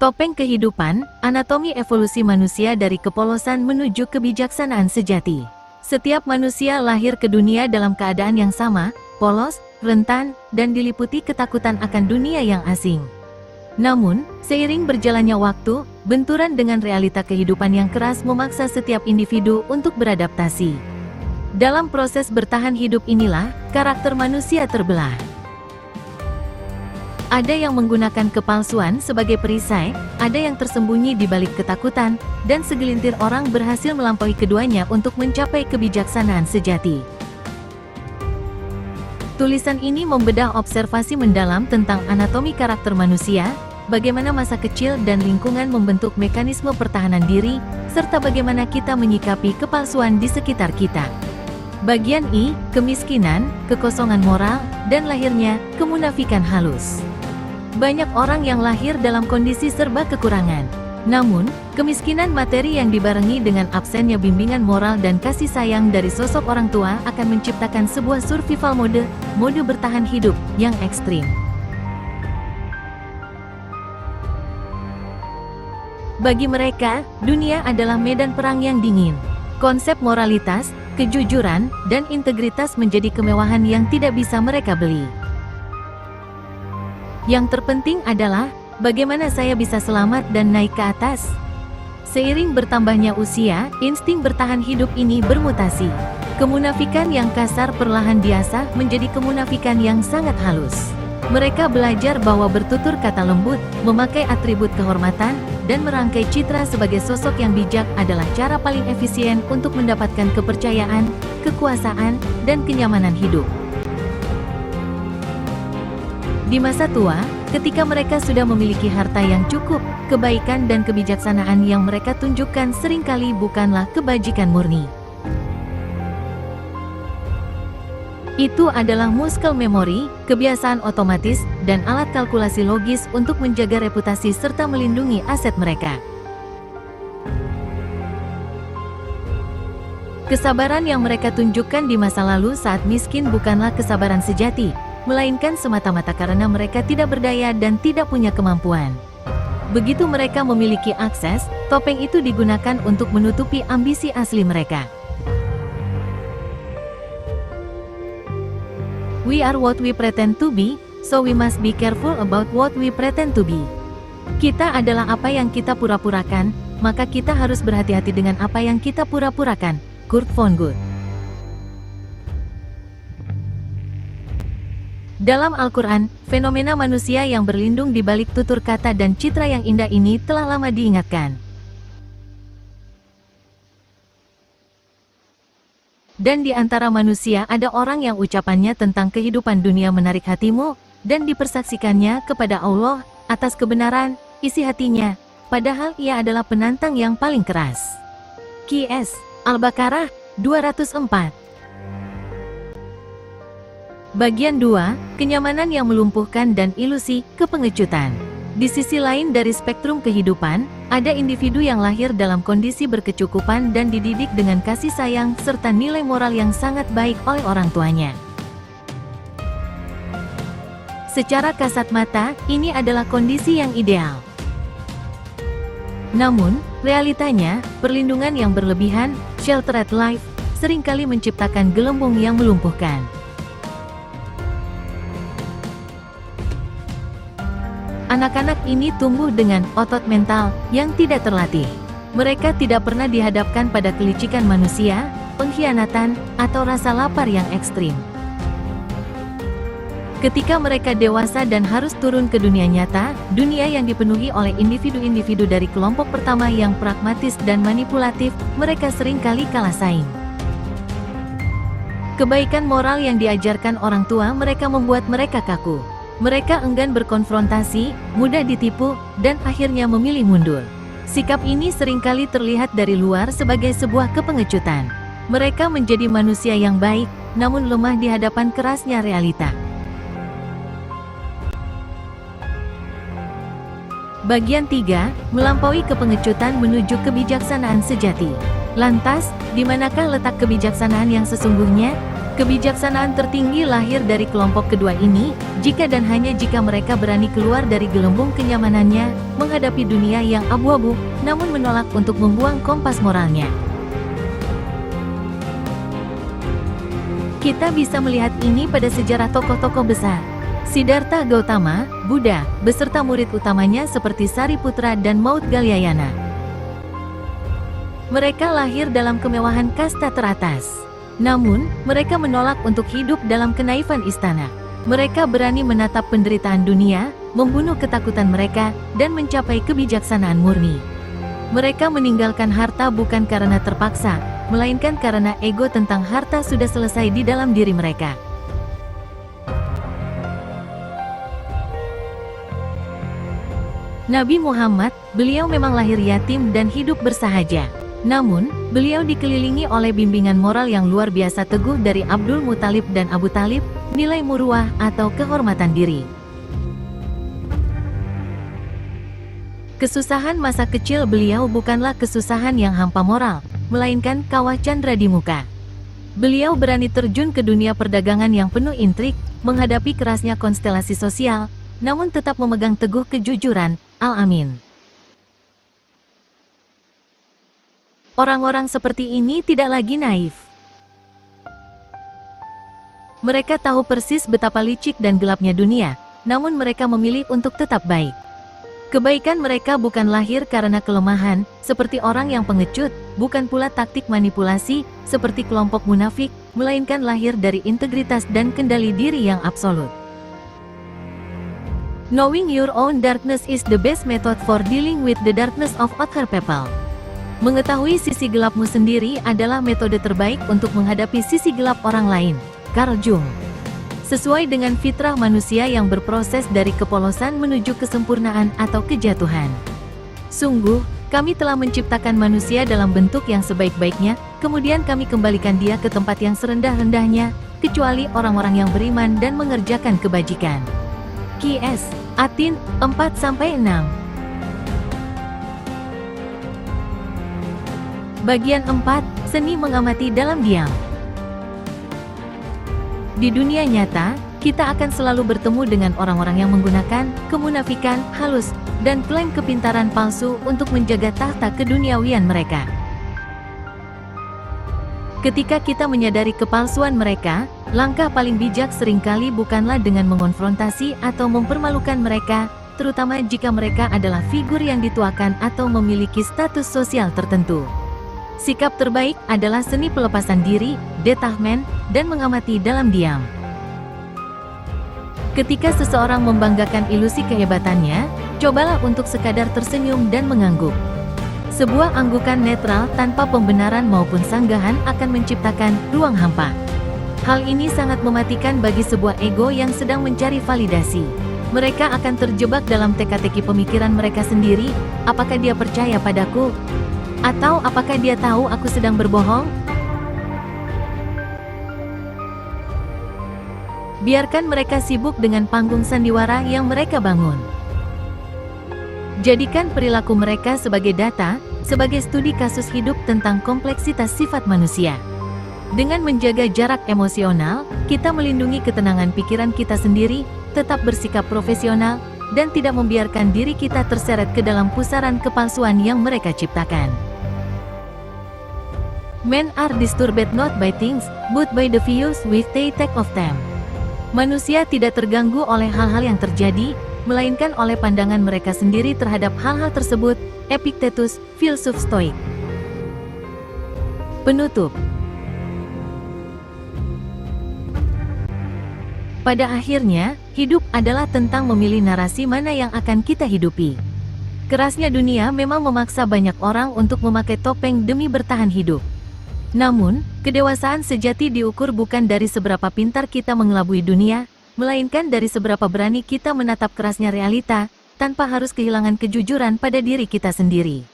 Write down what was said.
Topeng Kehidupan, Anatomi Evolusi Manusia dari Kepolosan Menuju Kebijaksanaan Sejati. Setiap manusia lahir ke dunia dalam keadaan yang sama, polos, rentan, dan diliputi ketakutan akan dunia yang asing. Namun, seiring berjalannya waktu, benturan dengan realita kehidupan yang keras memaksa setiap individu untuk beradaptasi. Dalam proses bertahan hidup inilah, karakter manusia terbelah. Ada yang menggunakan kepalsuan sebagai perisai, ada yang tersembunyi di balik ketakutan, dan segelintir orang berhasil melampaui keduanya untuk mencapai kebijaksanaan sejati. Tulisan ini membedah observasi mendalam tentang anatomi karakter manusia, bagaimana masa kecil dan lingkungan membentuk mekanisme pertahanan diri, serta bagaimana kita menyikapi kepalsuan di sekitar kita. Bagian I, kemiskinan, kekosongan moral, dan lahirnya kemunafikan halus. Banyak orang yang lahir dalam kondisi serba kekurangan. Namun, kemiskinan materi yang dibarengi dengan absennya bimbingan moral dan kasih sayang dari sosok orang tua akan menciptakan sebuah survival mode bertahan hidup, yang ekstrim. Bagi mereka, dunia adalah medan perang yang dingin. Konsep moralitas, kejujuran, dan integritas menjadi kemewahan yang tidak bisa mereka beli. Yang terpenting adalah, bagaimana saya bisa selamat dan naik ke atas? Seiring bertambahnya usia, insting bertahan hidup ini bermutasi. Kemunafikan yang kasar perlahan diasah menjadi kemunafikan yang sangat halus. Mereka belajar bahwa bertutur kata lembut, memakai atribut kehormatan, dan merangkai citra sebagai sosok yang bijak adalah cara paling efisien untuk mendapatkan kepercayaan, kekuasaan, dan kenyamanan hidup. Di masa tua, ketika mereka sudah memiliki harta yang cukup, kebaikan dan kebijaksanaan yang mereka tunjukkan seringkali bukanlah kebajikan murni. Itu adalah muscle memory, kebiasaan otomatis, dan alat kalkulasi logis untuk menjaga reputasi serta melindungi aset mereka. Kesabaran yang mereka tunjukkan di masa lalu saat miskin bukanlah kesabaran sejati, melainkan semata-mata karena mereka tidak berdaya dan tidak punya kemampuan. Begitu mereka memiliki akses, topeng itu digunakan untuk menutupi ambisi asli mereka. We are what we pretend to be, so we must be careful about what we pretend to be. Kita adalah apa yang kita pura-purakan, maka kita harus berhati-hati dengan apa yang kita pura-purakan. Kurt Vonnegut. Dalam Al-Quran, fenomena manusia yang berlindung di balik tutur kata dan citra yang indah ini telah lama diingatkan. Dan di antara manusia ada orang yang ucapannya tentang kehidupan dunia menarik hatimu, dan dipersaksikannya kepada Allah, atas kebenaran, isi hatinya, padahal ia adalah penantang yang paling keras. Qs. Al-Baqarah, 204. Bagian 2, kenyamanan yang melumpuhkan dan ilusi, kepengecutan. Di sisi lain dari spektrum kehidupan, ada individu yang lahir dalam kondisi berkecukupan dan dididik dengan kasih sayang serta nilai moral yang sangat baik oleh orang tuanya. Secara kasat mata, ini adalah kondisi yang ideal. Namun, realitanya, perlindungan yang berlebihan, sheltered life, seringkali menciptakan gelembung yang melumpuhkan. Anak-anak ini tumbuh dengan otot mental yang tidak terlatih. Mereka tidak pernah dihadapkan pada kelicikan manusia, pengkhianatan, atau rasa lapar yang ekstrim. Ketika mereka dewasa dan harus turun ke dunia nyata, dunia yang dipenuhi oleh individu-individu dari kelompok pertama yang pragmatis dan manipulatif, mereka seringkali kalah saing. Kebaikan moral yang diajarkan orang tua mereka membuat mereka kaku. Mereka enggan berkonfrontasi, mudah ditipu, dan akhirnya memilih mundur. Sikap ini seringkali terlihat dari luar sebagai sebuah kepengecutan. Mereka menjadi manusia yang baik, namun lemah di hadapan kerasnya realita. Bagian 3, melampaui kepengecutan menuju kebijaksanaan sejati. Lantas, di manakah letak kebijaksanaan yang sesungguhnya? Kebijaksanaan tertinggi lahir dari kelompok kedua ini, jika dan hanya jika mereka berani keluar dari gelembung kenyamanannya, menghadapi dunia yang abu-abu, namun menolak untuk membuang kompas moralnya. Kita bisa melihat ini pada sejarah tokoh-tokoh besar. Siddhartha Gautama, Buddha, beserta murid utamanya seperti Sariputra dan Maudgalyayana. Mereka lahir dalam kemewahan kasta teratas. Namun, mereka menolak untuk hidup dalam kenaifan istana. Mereka berani menatap penderitaan dunia, membunuh ketakutan mereka, dan mencapai kebijaksanaan murni. Mereka meninggalkan harta bukan karena terpaksa, melainkan karena ego tentang harta sudah selesai di dalam diri mereka. Nabi Muhammad, beliau memang lahir yatim dan hidup bersahaja. Namun, beliau dikelilingi oleh bimbingan moral yang luar biasa teguh dari Abdul Muthalib dan Abu Talib, nilai muruah atau kehormatan diri. Kesusahan masa kecil beliau bukanlah kesusahan yang hampa moral, melainkan kawah candra di muka. Beliau berani terjun ke dunia perdagangan yang penuh intrik, menghadapi kerasnya konstelasi sosial, namun tetap memegang teguh kejujuran. Al-Amin. Orang-orang seperti ini tidak lagi naif. Mereka tahu persis betapa licik dan gelapnya dunia, namun mereka memilih untuk tetap baik. Kebaikan mereka bukan lahir karena kelemahan, seperti orang yang pengecut, bukan pula taktik manipulasi, seperti kelompok munafik, melainkan lahir dari integritas dan kendali diri yang absolut. Knowing your own darkness is the best method for dealing with the darkness of other people. Mengetahui sisi gelapmu sendiri adalah metode terbaik untuk menghadapi sisi gelap orang lain. Carl Jung. Sesuai dengan fitrah manusia yang berproses dari kepolosan menuju kesempurnaan atau kejatuhan. Sungguh, kami telah menciptakan manusia dalam bentuk yang sebaik-baiknya, kemudian kami kembalikan dia ke tempat yang serendah-rendahnya, kecuali orang-orang yang beriman dan mengerjakan kebajikan. Q.S. Atin, 4-6. Bagian 4, seni mengamati dalam diam. Di dunia nyata, kita akan selalu bertemu dengan orang-orang yang menggunakan kemunafikan halus dan klaim kepintaran palsu untuk menjaga tahta keduniawian mereka. Ketika kita menyadari kepalsuan mereka, langkah paling bijak seringkali bukanlah dengan mengonfrontasi atau mempermalukan mereka, terutama jika mereka adalah figur yang dituakan atau memiliki status sosial tertentu. Sikap terbaik adalah seni pelepasan diri, detachment, dan mengamati dalam diam. Ketika seseorang membanggakan ilusi kehebatannya, cobalah untuk sekadar tersenyum dan mengangguk. Sebuah anggukan netral tanpa pembenaran maupun sanggahan akan menciptakan ruang hampa. Hal ini sangat mematikan bagi sebuah ego yang sedang mencari validasi. Mereka akan terjebak dalam teka-teki pemikiran mereka sendiri, apakah dia percaya padaku? Atau apakah dia tahu aku sedang berbohong? Biarkan mereka sibuk dengan panggung sandiwara yang mereka bangun. Jadikan perilaku mereka sebagai data, sebagai studi kasus hidup tentang kompleksitas sifat manusia. Dengan menjaga jarak emosional, kita melindungi ketenangan pikiran kita sendiri, tetap bersikap profesional, dan tidak membiarkan diri kita terseret ke dalam pusaran kepalsuan yang mereka ciptakan. Men are disturbed not by things, but by the views which they take of them. Manusia tidak terganggu oleh hal-hal yang terjadi, melainkan oleh pandangan mereka sendiri terhadap hal-hal tersebut. Epictetus, filsuf Stoik. Penutup. Pada akhirnya, hidup adalah tentang memilih narasi mana yang akan kita hidupi. Kerasnya dunia memang memaksa banyak orang untuk memakai topeng demi bertahan hidup. Namun, kedewasaan sejati diukur bukan dari seberapa pintar kita mengelabui dunia, melainkan dari seberapa berani kita menatap kerasnya realita, tanpa harus kehilangan kejujuran pada diri kita sendiri.